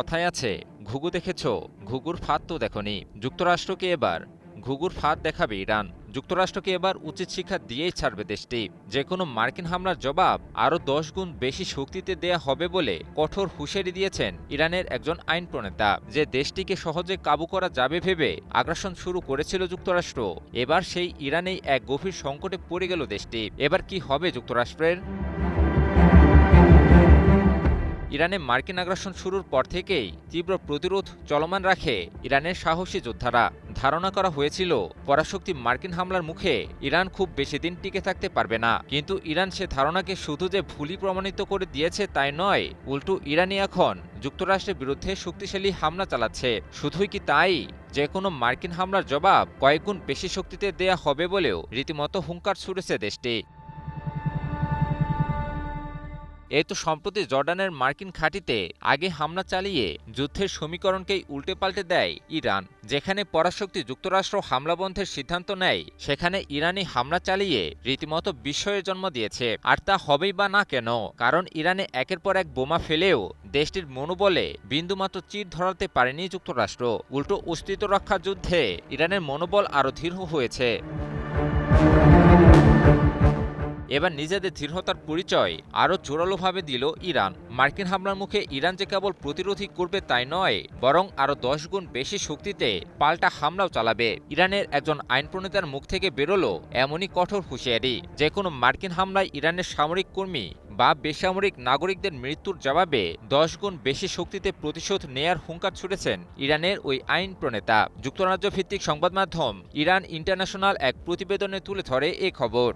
কথায় আছে, ঘুঘু দেখেছ, ঘুঘুর ফাঁদ তো দেখনি। যুক্তরাষ্ট্রকে এবার ঘুঘুর ফাঁদ দেখাবে ইরান। যুক্তরাষ্ট্রকে এবার উচিত শিক্ষা দিয়েই ছাড়বে দেশটি। যে কোনো মার্কিন হামলার জবাব আরও 10 গুণ বেশি শক্তিতে দেয়া হবে বলে কঠোর হুঁশিয়ারি দিয়েছেন ইরানের একজন আইন প্রণেতা। যে দেশটিকে সহজে কাবু করা যাবে ভেবে আগ্রাসন শুরু করেছিল যুক্তরাষ্ট্র, এবার সেই ইরানেই এক গভীর সংকটে পড়ে গেল দেশটি। এবার কি হবে যুক্তরাষ্ট্রের? ইরানে মার্কিন আগ্রাসন শুরুর পর থেকেই তীব্র প্রতিরোধ চলমান রাখে ইরানের সাহসী যোদ্ধারা। ধারণা করা হয়েছিল পরাশক্তি মার্কিন হামলার মুখে ইরান খুব বেশি দিন টিকে থাকতে পারবে না। কিন্তু ইরান সে ধারণাকে শুধু যে ভুলই প্রমাণিত করে দিয়েছে তাই নয়, উল্টো ইরানই এখন যুক্তরাষ্ট্রের বিরুদ্ধে শক্তিশালী হামলা চালাচ্ছে। শুধুই কি তাই, যে কোনো মার্কিন হামলার জবাব কয়েকগুণ বেশি শক্তিতে দেয়া হবে বলেও রীতিমতো হুঙ্কার ছুড়েছে দেশটি। এই তো সম্প্রতি জর্ডানের মার্কিন ঘাঁটিতে আগে হামলা চালিয়ে যুদ্ধের সমীকরণকেই উল্টে পাল্টে দেয় ইরান। যেখানে পরাশক্তি যুক্তরাষ্ট্র হামলা বন্ধের সিদ্ধান্ত নেয়, সেখানে ইরানি হামলা চালিয়ে রীতিমতো বিস্ময়ের জন্ম দিয়েছে। আর তা হবেই বা না কেন, কারণ ইরানে একের পর এক বোমা ফেলেও দেশটির মনোবলে বিন্দুমাত্র চির ধরাতে পারেনি যুক্তরাষ্ট্র। উল্টো অস্তিত্ব রক্ষা যুদ্ধে ইরানের মনোবল আরও দৃঢ় হয়েছে। এবার নিজেদের দৃঢ়তার পরিচয় আরও জোরালোভাবে দিল ইরান। মার্কিন হামলার মুখে ইরান যে কেবল প্রতিরোধই করবে তাই নয়, বরং আরও 10 গুণ বেশি শক্তিতে পাল্টা হামলাও চালাবে। ইরানের একজন আইন প্রণেতার মুখ থেকে বেরোলো এমনই কঠোর হুঁশিয়ারি, যে কোনো মার্কিন হামলায় ইরানের সামরিক কর্মী বা বেসামরিক নাগরিকদের মৃত্যুর জবাবে 10 গুণ বেশি শক্তিতে প্রতিশোধ নেয়ার হুঙ্কার ছুড়েছেন ইরানের ওই আইন প্রণেতা। যুক্তরাজ্য ভিত্তিক সংবাদ মাধ্যম ইরান ইন্টারন্যাশনাল এক প্রতিবেদনে তুলে ধরে এ খবর।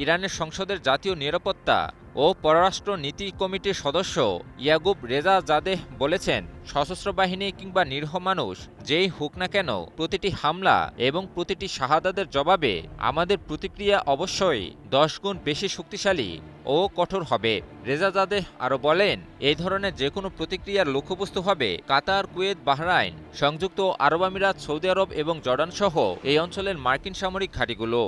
ইরানের সংসদের জাতীয় নিরাপত্তা ও পররাষ্ট্র নীতি কমিটির সদস্য ইয়াকুব রেজা জাদেহ বলেছেন, সশস্ত্র বাহিনী কিংবা নিরীহ মানুষ যেই হোক না কেন, প্রতিটি হামলা এবং প্রতিটি শাহাদাতের জবাবে আমাদের প্রতিক্রিয়া অবশ্যই 10 গুণ বেশি শক্তিশালী ও কঠোর হবে। রেজা জাদেহ আরও বলেন, এই ধরনের যে কোনো প্রতিক্রিয়ার লক্ষ্যবস্তু হবে কাতার, কুয়েত, বাহরাইন, সংযুক্ত আরব আমিরাত, সৌদি আরব এবং জর্ডান সহ এই অঞ্চলের মার্কিন সামরিক ঘাঁটিগুলো।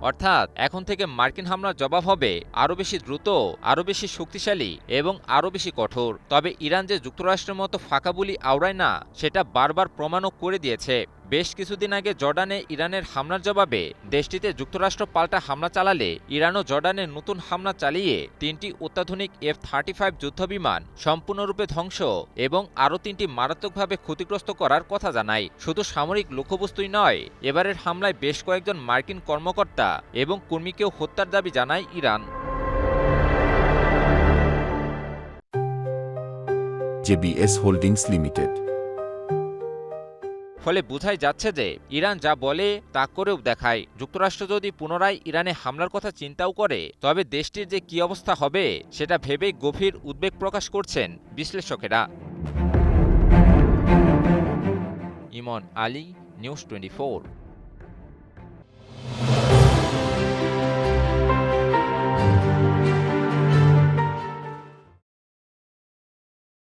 অর্থাৎ এখন থেকে মার্কিন হামলার জবাব হবে আরও বেশি দ্রুত, আরও বেশি শক্তিশালী এবং আরও বেশি কঠোর। তবে ইরান যে যুক্তরাষ্ট্রের মতো ফাঁকা বুলি আওড়ায় না, সেটা বারবার প্রমাণও করে দিয়েছে। বেশ কিছুদিন আগে জর্ডানে ইরানের হামলার জবাবে দেশটিতে যুক্তরাষ্ট্র পাল্টা হামলা চালালে ইরানও জর্ডানে নতুন হামলা চালিয়ে 3টি অত্যাধুনিক F-35 যুদ্ধবিমান সম্পূর্ণরূপে ধ্বংস এবং আরও 3টি মারাত্মকভাবে ক্ষতিগ্রস্ত করার কথা জানায়। শুধু সামরিক লক্ষ্যবস্তুই নয়, এবারের হামলায় বেশ কয়েকজন মার্কিন কর্মকর্তা এবং কর্মীকেও হত্যার দাবি জানায় ইরান। JBS holdings limited. ফলে বোঝাই যাচ্ছে যে ইরান যা বলে তা করেও দেখায়। যুক্তরাষ্ট্র যদি পুনরায় ইরানে হামলার কথা চিন্তাও করে, তবে দেশটির যে কী অবস্থা হবে সেটা ভেবেই গভীর উদ্বেগ প্রকাশ করছেন বিশ্লেষকেরা। ইমন আলী, নিউজ 24।